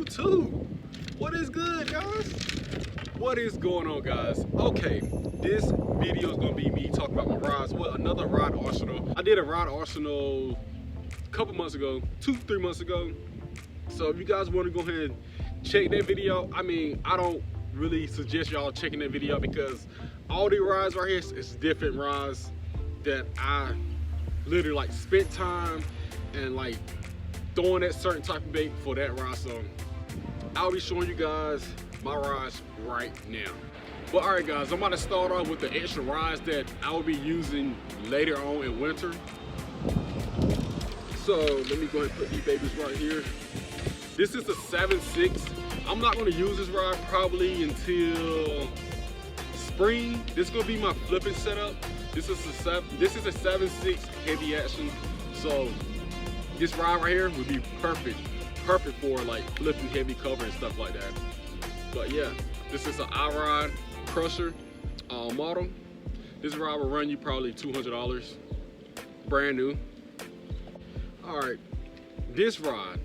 YouTube. What is good, guys? What is going on, guys? Okay, this video is gonna be me talking about my rods. Well, another rod arsenal. I did a rod arsenal a couple months ago, 2-3 months ago. So if you guys want to go ahead and check that video, I mean, I don't really suggest y'all checking that video because all the rods right here is different rods that I literally like spent time and like throwing that certain type of bait for that rod. So I'll be showing you guys my rods right now. But alright guys, I'm about to start off with the extra rods that I will be using later on in winter. So let me go ahead and put these babies right here. This is a 7.6. I'm not going to use this rod probably until spring. This is going to be my flipping setup. This is a 7.6 heavy action. So this rod right here would be perfect for like flipping heavy cover and stuff like that. But yeah, this is an iRod crusher model. This rod will run you probably $200, brand new. All right, this rod,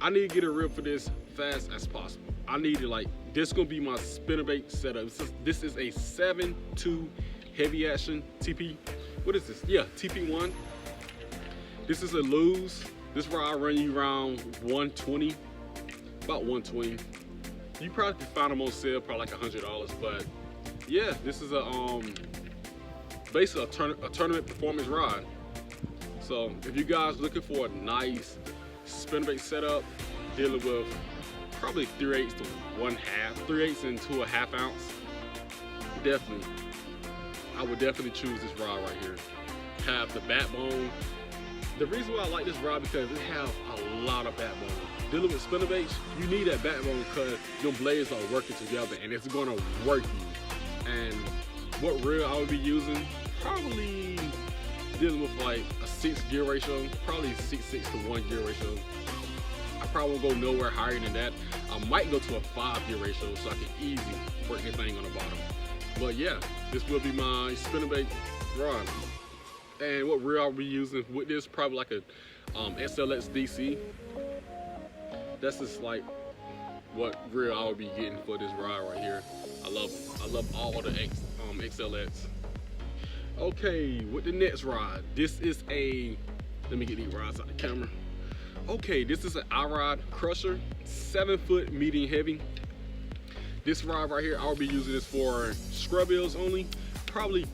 I need to get a rip for this fast as possible. I need to like, this gonna be my spinnerbait setup. This is a 7.2 heavy action TP. What is this? Yeah, TP1. This is a loose. This rod run you around 120, about 120. You probably can find them on sale, probably like $100. But yeah, this is a basically a tournament performance rod. So if you guys looking for a nice spinnerbait setup, dealing with probably 3/8 to 1/2, 3/8 into a ½ ounce, definitely, I would definitely choose this rod right here. Have the backbone. The reason why I like this rod because it has a lot of backbone. Dealing with spinnerbaits, you need that backbone because your blades are working together and it's gonna work you. And what reel I would be using, probably dealing with like a 6 gear ratio, probably 6.6 to 1 gear ratio. I probably won't go nowhere higher than that. I might go to a 5 gear ratio so I can easily work this thing on the bottom. But yeah, this will be my spinnerbait rod. And what reel I'll be using with this, probably like a SLX DC. That's just like what reel I would be getting for this rod right here. I love all the XLX. Okay, with the next rod, this is a, let me get these rods out of the camera. Okay, this is an iRod crusher, 7-foot medium heavy. This rod right here, I'll be using this for scrub eels only, probably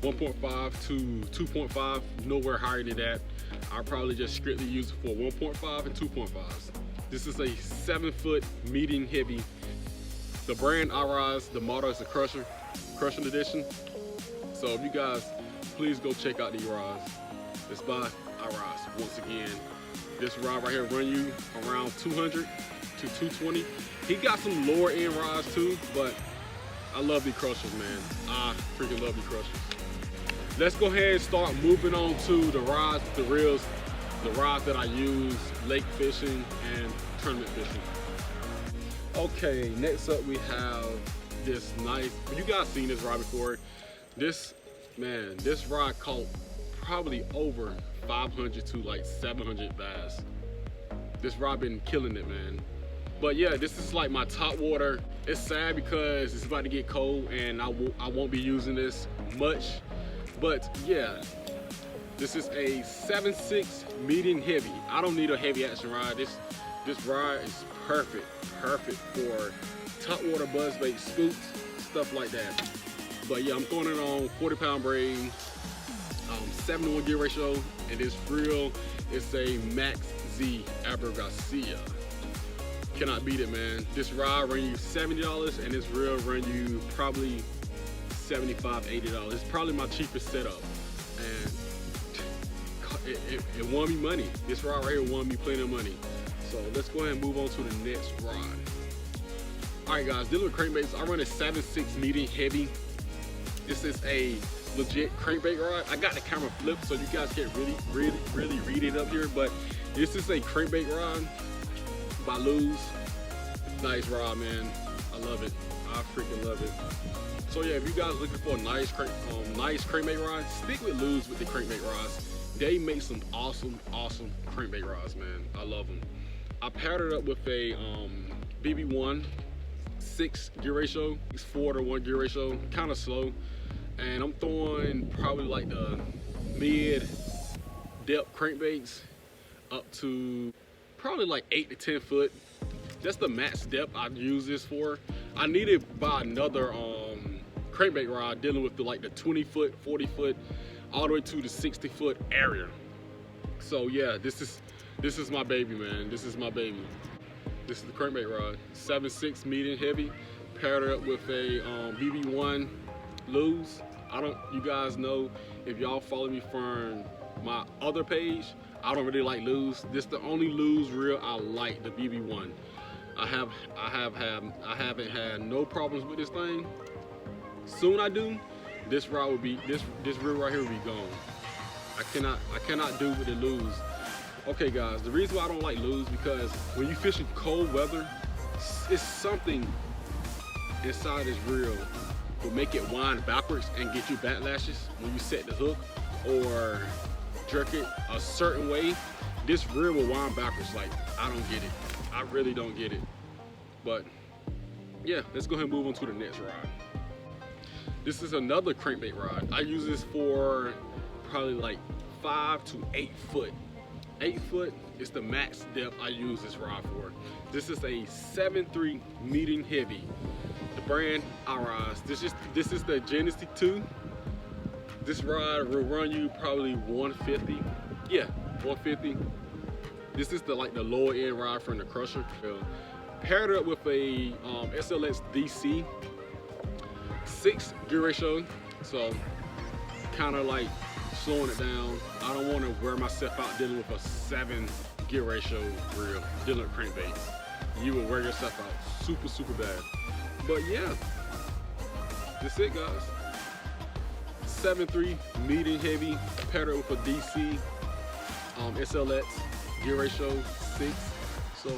1.5 to 2.5, nowhere higher than that. I'll probably just strictly use it for 1.5 and 2.5s. This is a 7-foot medium heavy. The brand iRods, the model is a crushing edition. So if you guys, please go check out these rods. It's by iRods. Once again, this rod right here run you around 200 to 220. He got some lower end rods too, but I love these crushers, man. I freaking love these crushers. Let's go ahead and start moving on to the rods, the reels, the rods that I use lake fishing and tournament fishing. Okay, next up we have this nice, you guys seen this rod before. This rod caught probably over 500 to like 700 bass. This rod been killing it, man. But yeah, this is like my Topwater. It's sad because it's about to get cold and I won't be using this much. But yeah, this is a 7.6 medium heavy. I don't need a heavy action rod. This rod is perfect for Topwater buzzbait scoops, stuff like that. But yeah, I'm throwing it on 40-pound braid, 7-to-1 gear ratio, and this reel is a Max Z Garcia. Cannot beat it, man. This rod run you $70 and this reel run you probably $75, $80. It's probably my cheapest setup, and it won me money. This rod right here won me plenty of money. So let's go ahead and move on to the next rod. All right, guys, dealing with crankbaits, I run a 7.6 medium heavy. This is a legit crankbait rod. I got the camera flipped so you guys can't really read it up here, but this is a crankbait rod by Luz. Nice rod, man. I love it. I freaking love it. So yeah, if you guys looking for a nice crankbait rod, stick with Luz with the crankbait rods. They make some awesome crankbait rods, man. I love them. I paired it up with a BB1 6 gear ratio. It's 4 to 1 gear ratio, kind of slow. And I'm throwing probably like the mid depth crankbaits up to probably like 8 to 10 foot. That's the max depth I use this for. I need to buy another crankbait rod dealing with the 20 foot, 40 foot, all the way to the 60 foot area. So yeah, this is my baby, man. This is my baby. This is the crankbait rod, 7.6 medium heavy, paired up with a BB1 lose. You guys know, if y'all follow me from my other page, I don't really like lose. This is the only lose reel I like, the BB1. I haven't had no problems with this thing. Soon I do. This rod will be this reel right here will be gone. I cannot do with the lose. Okay guys, the reason why I don't like lose, because when you fish in cold weather, it's something inside this reel will make it wind backwards and get you backlashes when you set the hook or jerk it a certain way. This reel will wind backwards. Like, I don't get it. I really don't get it. But yeah, let's go ahead and move on to the next rod. This is another crankbait rod. I use this for probably like 5 to 8 foot. 8 foot is the max depth I use this rod for. This is a 7.3 medium heavy. The brand Arise. This is the Genesee 2. This rod will run you probably 150. Yeah, 150. This is the lower end rod from the Crusher. Paired it up with a SLX DC 6 gear ratio. So kind of like slowing it down. I don't want to wear myself out dealing with a 7 gear ratio reel, dealing with crankbaits. You will wear yourself out super bad. But yeah, that's it guys. 7.3 medium heavy, paired it with a DC SLX gear ratio 6. So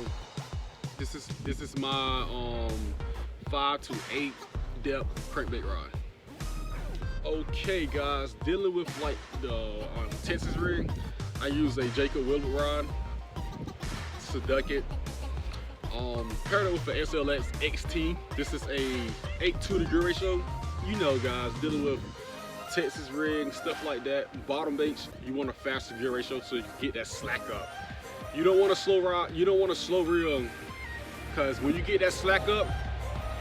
this is my 5 to 8 depth crankbait rod. Okay guys, dealing with like the Texas rig, I use a Jacob Willard rod, Seducet, paired it with the SLX XT. This is a 8.2 gear ratio. You know guys, dealing with Texas rig, stuff like that, bottom baits, you want a faster gear ratio so you can get that slack up. You don't want a slow rod, you don't want a slow reel, because when you get that slack up,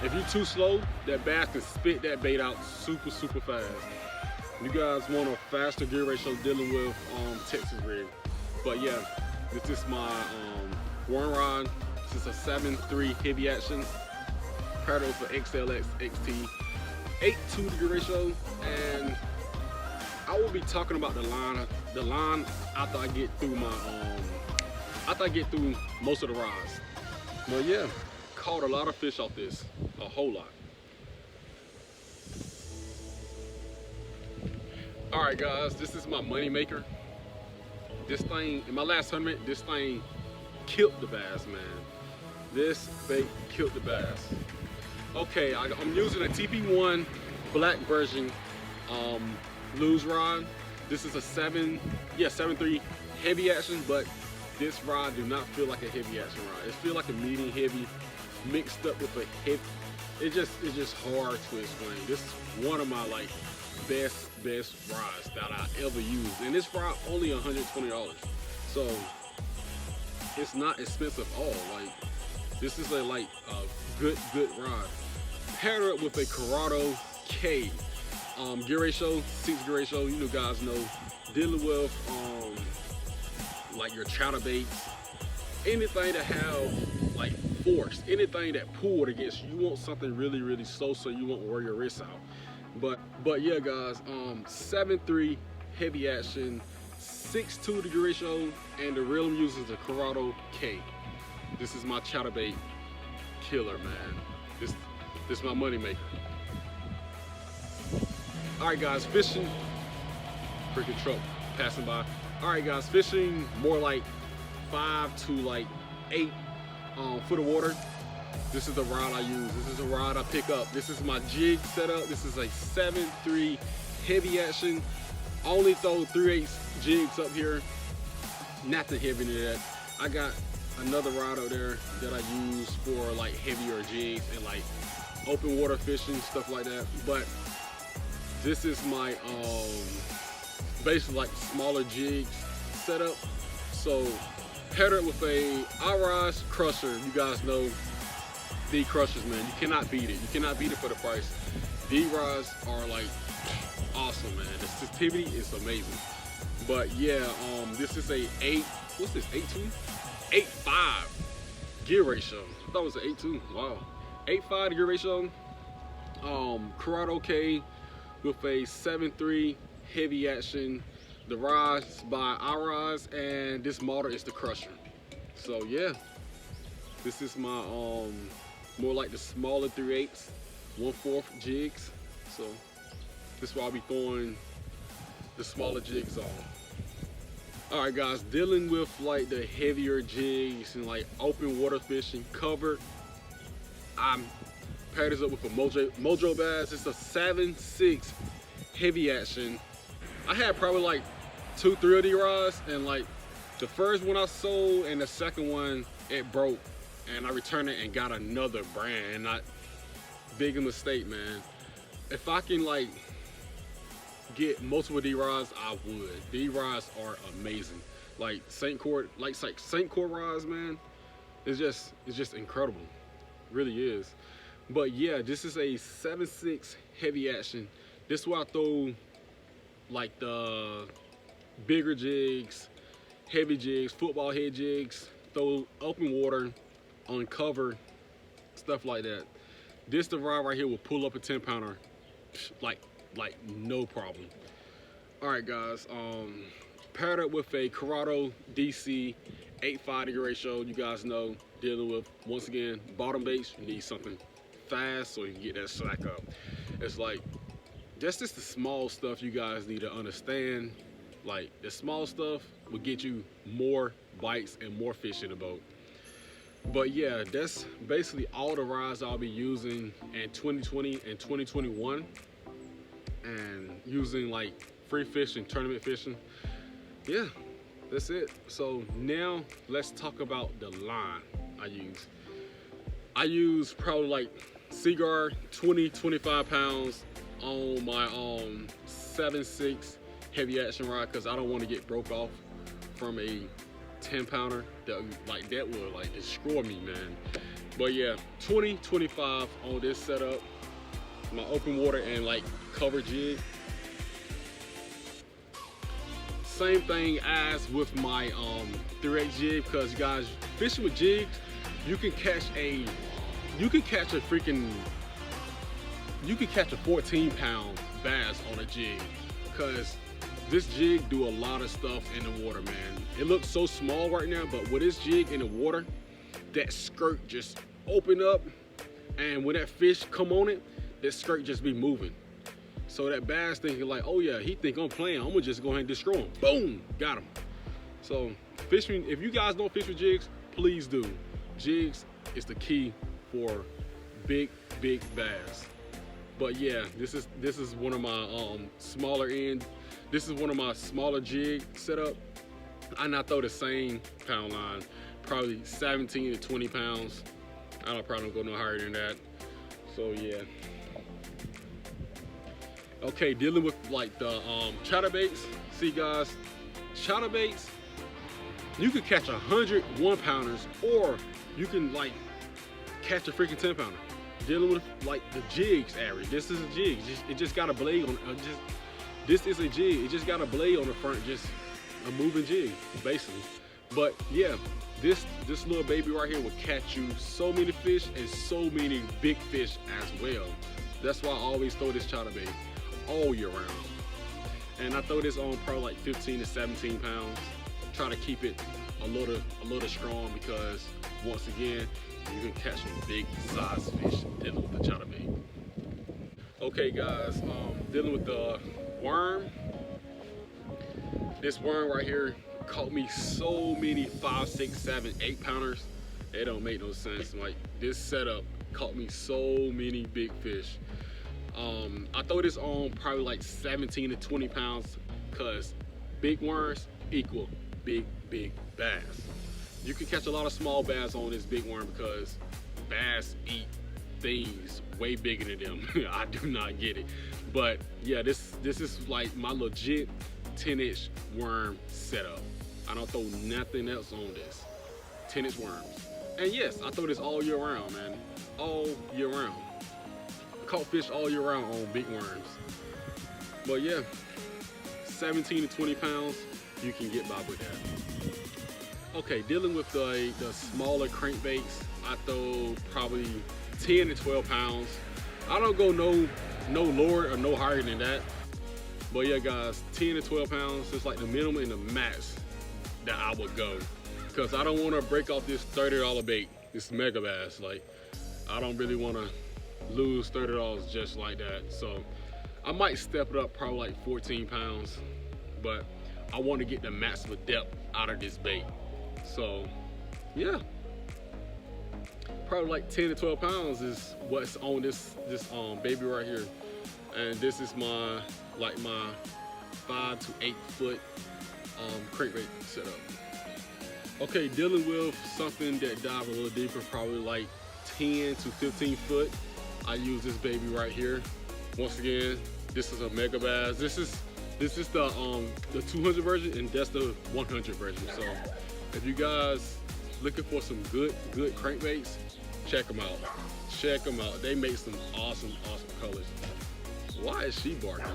if you're too slow, that bass can spit that bait out super fast. You guys want a faster gear ratio dealing with Texas rig. But yeah, this is my worm rod. This is a 7.3 heavy action, paired with an XLX XT, 8.2 gear ratio, and I will be talking about the line after I get through my most of the rods. But yeah, caught a lot of fish off this, a whole lot. All right guys, this is my money maker. This thing, in my last tournament, this thing killed the bass, man. This bait killed the bass. Okay, I'm using a TP1 black version lose rod. This is a 7.3 heavy action, but this rod do not feel like a heavy action rod. It feels like a medium heavy mixed up with a heavy. It's just hard to explain. This is one of my like best rods that I ever used, and this rod only $120. So it's not expensive at all. Like, this is a good rod. Paired up with a Corrado K gear ratio, 6 gear ratio. You know, guys know, dealing with like your chatterbaits, anything that have like force, anything that pulled against you. You want something really slow so you won't wear your wrists out. But yeah guys, 7.3 heavy action, 6.2 gear ratio, and the reel I'm using is a Corrado K. This is my chatterbait killer, man. This is my money maker. All right guys, fishing. Freaking truck passing by. All right guys, fishing more like 5 to 8 foot of water. This is the rod I use. This is the rod I pick up. This is my jig setup. This is a 7.3 heavy action. I only throw 3/8 jigs up here. Nothing heavy than that. I got another rod out there that I use for like heavier jigs and like open water fishing, stuff like that. But this is my basically like smaller jigs setup. So paired it with a iRise crusher. You guys know the crushers, man. You cannot beat it. You cannot beat it for the price. The rods are like awesome, man. The sensitivity is amazing. But yeah, this is a 8.5 gear ratio. I thought it was an 8.2. Wow. 8.5 gear ratio. Corrado K with a 7.3 heavy action. The rods by iRise, and this motor is the crusher. So yeah, this is my more like the smaller 3/8, 1/4 jigs. So this is why I'll be throwing the smaller jigs on. Alright guys, dealing with like the heavier jigs and like open water fishing covered, I'm paired this up with a Mojo bass. It's a 7.6 heavy action. I had probably like 2-3 of these rods, and like the first one I sold and the second one it broke, and I returned it and got another brand. And not big a mistake, man. If I can like get multiple of these rods, I would. These rods are amazing. Like St. Cord rods, man. It's just incredible. It really is. But yeah, this is a 7.6 heavy action. This is why I throw like the bigger jigs, heavy jigs, football head jigs, throw open water, on cover, stuff like that. This the rod right here will pull up a 10-pounder like no problem. All right guys, paired up with a Corrado DC 8.5 gear ratio. You guys know, dealing with, once again, bottom baits, you need something fast so you can get that slack up. It's like, that's just the small stuff you guys need to understand. Like, the small stuff will get you more bites and more fish in the boat. But yeah, that's basically all the rods I'll be using in 2020 and 2021, and using like free fishing, tournament fishing. Yeah, that's it. So now let's talk about the line I use. I use probably like Seaguar 20-25 pounds on my 7.6 heavy action rod, because I don't want to get broke off from a 10-pounder that would like destroy me, man. But yeah, 20-25 on this setup, my open water and like cover jig. Same thing as with my 3/8 jig, because you guys, fishing with jigs, you can catch a 14-pound bass on a jig, because this jig do a lot of stuff in the water, man. It looks so small right now, but with this jig in the water, that skirt just open up, and when that fish come on it, that skirt just be moving. So that bass thinking like, oh yeah, he think I'm playing, I'm gonna just go ahead and destroy him. Boom, got him. So fishing, if you guys don't fish with jigs, please do. Jigs is the key for big bass. But yeah, this is one of my smaller end. This is one of my smaller jig setup. I not throw the same pound line, probably 17 to 20 pounds. I don't probably go no higher than that. So yeah. Okay, dealing with like the chatterbaits. See guys, chatterbaits, you could catch 100 1-pounders, or you can like catch a freaking 10-pounder. Dealing with like the jigs average. This is a jig. It just got a blade on. This is a jig. It just got a blade on the front, just a moving jig, basically. But yeah, this little baby right here will catch you so many fish and so many big fish as well. That's why I always throw this chatterbait all year round. And I throw this on probably like 15 to 17 pounds. Try to keep it a little strong, because once again, you can catch some big size fish dealing with the chatterbait. Okay guys, dealing with the worm. This worm right here caught me so many 5, 6, 7, 8 pounders. It don't make no sense. Like, this setup caught me so many big fish. I throw this on probably like 17 to 20 pounds, because big worms equal big bass. You can catch a lot of small bass on this big worm because bass eat things way bigger than them. I do not get it. But yeah, this is like my legit 10-inch worm setup. I don't throw nothing else on this. 10-inch worms. And yes, I throw this all year round, man. All year round. I caught fish all year round on big worms. But yeah, 17 to 20 pounds, you can get by with that. Okay, dealing with the smaller crankbaits, I throw probably 10 to 12 pounds. I don't go no lower or no higher than that. But yeah, guys, 10 to 12 pounds is like the minimum and the max that I would go. Because I don't want to break off this $30 bait, this mega bass. Like, I don't really want to lose $30 just like that. So I might step it up probably like 14 pounds, but I want to get the maximum depth out of this bait. So yeah, probably like 10 to 12 pounds is what's on this baby right here. And this is my 5 to 8 foot crankbait setup. Okay, dealing with something that dive a little deeper, probably like 10 to 15 foot. I use this baby right here. Once again, this is a mega bass. This is the 200 version, and that's the 100 version. So if you guys looking for some good crankbaits, check them out. Check them out. They make some awesome colors. Why is she barking?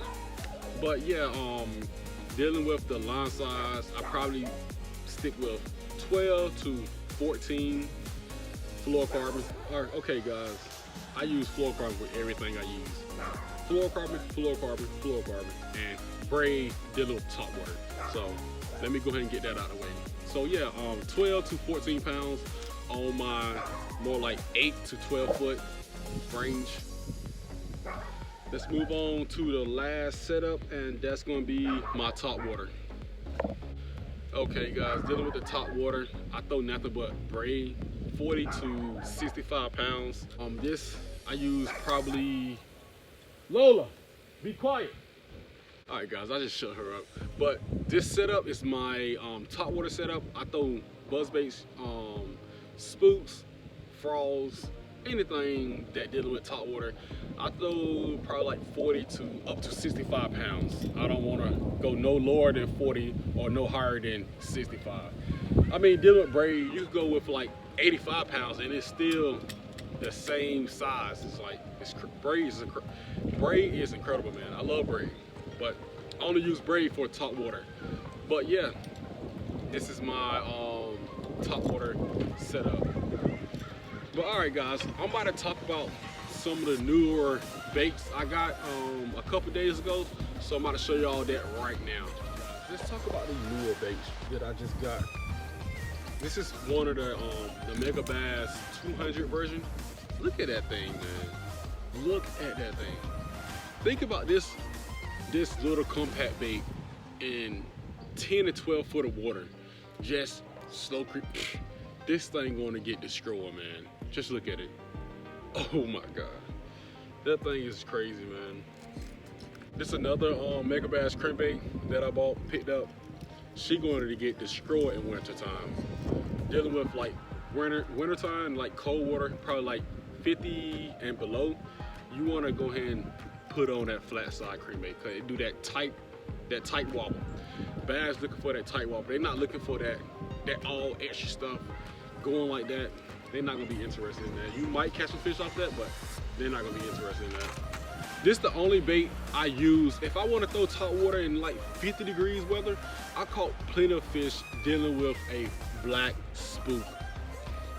But yeah, dealing with the line size, I probably stick with 12 to 14 fluorocarbon. All right, okay guys, I use fluorocarbon with everything I use. Fluorocarbon, and braid dealing with Topwater. So let me go ahead and get that out of the way. So yeah, 12 to 14 pounds on my more like 8 to 12 foot range. Let's move on to the last setup, and that's gonna be my Topwater. Okay guys, dealing with the Topwater, I throw nothing but braid, 40 to 65 pounds. This I use probably, Lola, be quiet. All right guys, I just shut her up. But this setup is my Topwater setup. I throw buzzbaits, spooks, frogs, anything that dealing with Topwater. I throw probably like 40 to up to 65 pounds. I don't want to go no lower than 40 or no higher than 65. I mean, dealing with braid, you can go with like 85 pounds and it's still the same size. It's like, braid is incredible, man. I love braid, but I only use braid for Topwater. But yeah, this is my Topwater setup. But all right guys, I'm about to talk about some of the newer baits I got a couple days ago. So I'm about to show you all that right now. Let's talk about the newer baits that I just got. This is one of the Mega Bass 200 version. Look at that thing, man. Look at that thing. Think about this little compact bait in 10 to 12 foot of water. Just slow creep. This thing gonna get destroyed, man. Just look at it. Oh my God. That thing is crazy, man. This is another Mega Bass crankbait that I picked up. She going to get destroyed in winter time. Dealing with like wintertime, like cold water, probably like 50 and below. You want to go ahead and put on that flat side crankbait because it do that tight wobble. Bass looking for that tight wobble. They're not looking for that all extra stuff going like that. They're not gonna be interested in that. You might catch some fish off that, but they're not gonna be interested in that. This is the only bait I use. If I want to throw Topwater in like 50 degrees weather, I caught plenty of fish dealing with a black spook.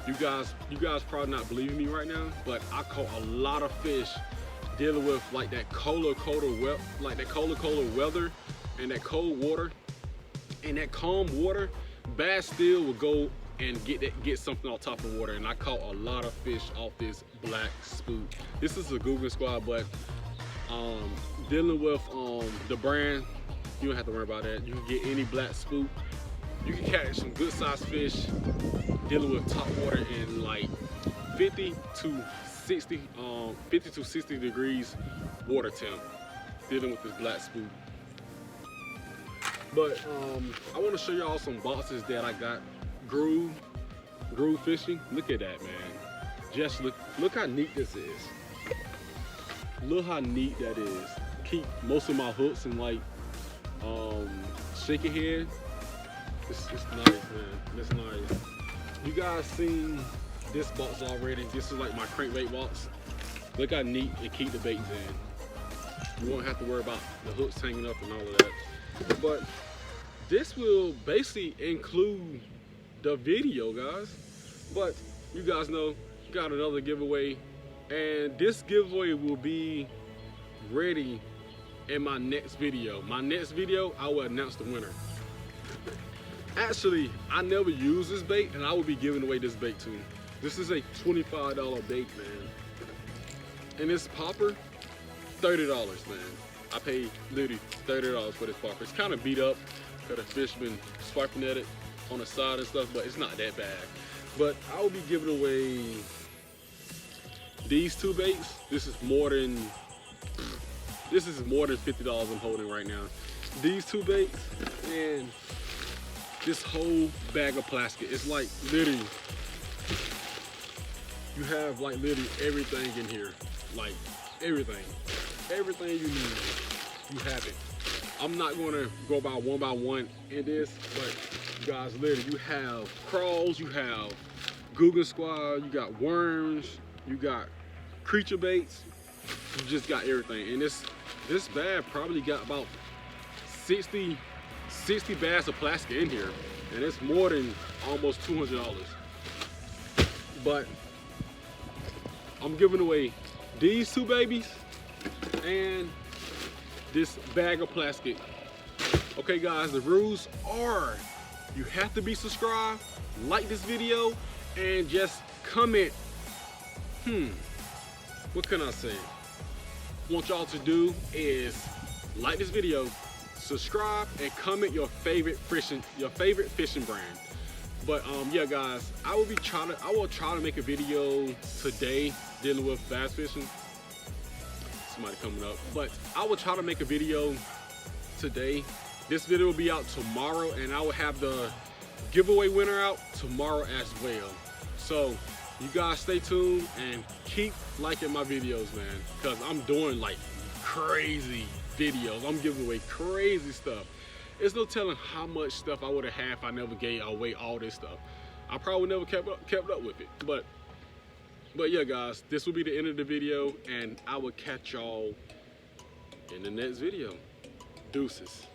You guys probably not believing me right now, but I caught a lot of fish dealing with like that colder weather and that cold water and that calm water. Bass still will go and get something on top of the water, and I caught a lot of fish off this black spook. This is a Google Squad, but dealing with the brand, you don't have to worry about that. You can get any black spook. You can catch some good sized fish dealing with Topwater in like 50 to 60 degrees water temp, dealing with this black spook. But I want to show y'all some boxes that I got groove fishing. Look at that, man. Just look how neat this is. Look how neat that is. Keep most of my hooks in like shaky head. It's nice, man. It's nice. You guys seen this box already. This is like my crankbait box. Look how neat it keep the baits in. You won't have to worry about the hooks hanging up and all of that. But this will basically include the video, guys. But you guys know, got another giveaway, and this giveaway will be ready in my next video. My next video, I will announce the winner. Actually, I never use this bait, and I will be giving away this bait too. This is a $25 bait, man. And this popper, $30, man. I paid literally $30 for this popper. It's kind of beat up, got a fish been swiping at it on the side and stuff, but it's not that bad. But I will be giving away these two baits. This is more than $50 I'm holding right now. These two baits and this whole bag of plastic. It's like literally, you have like literally everything in here. Like everything you need, you have it. I'm not gonna go by one in this, but you guys, literally, you have crawls, you have Google Squad, you got worms, you got creature baits, you just got everything. And this bag probably got about 60 bags of plastic in here, and it's more than almost $200. But I'm giving away these two babies and this bag of plastic. Okay guys, the rules are you have to be subscribed, like this video, and just comment, what can I say? What y'all to do is like this video, subscribe, and comment your favorite fishing brand. But yeah guys, I will try to make a video today dealing with bass fishing. Somebody coming up, but I will try to make a video today. This video will be out tomorrow, and I will have the giveaway winner out tomorrow as well. So you guys stay tuned and keep liking my videos, man, because I'm doing like crazy videos. I'm giving away crazy stuff. There's no telling how much stuff I would have had if I never gave away all this stuff. I probably never kept up with it. But yeah guys, this will be the end of the video, and I will catch y'all in the next video. Deuces.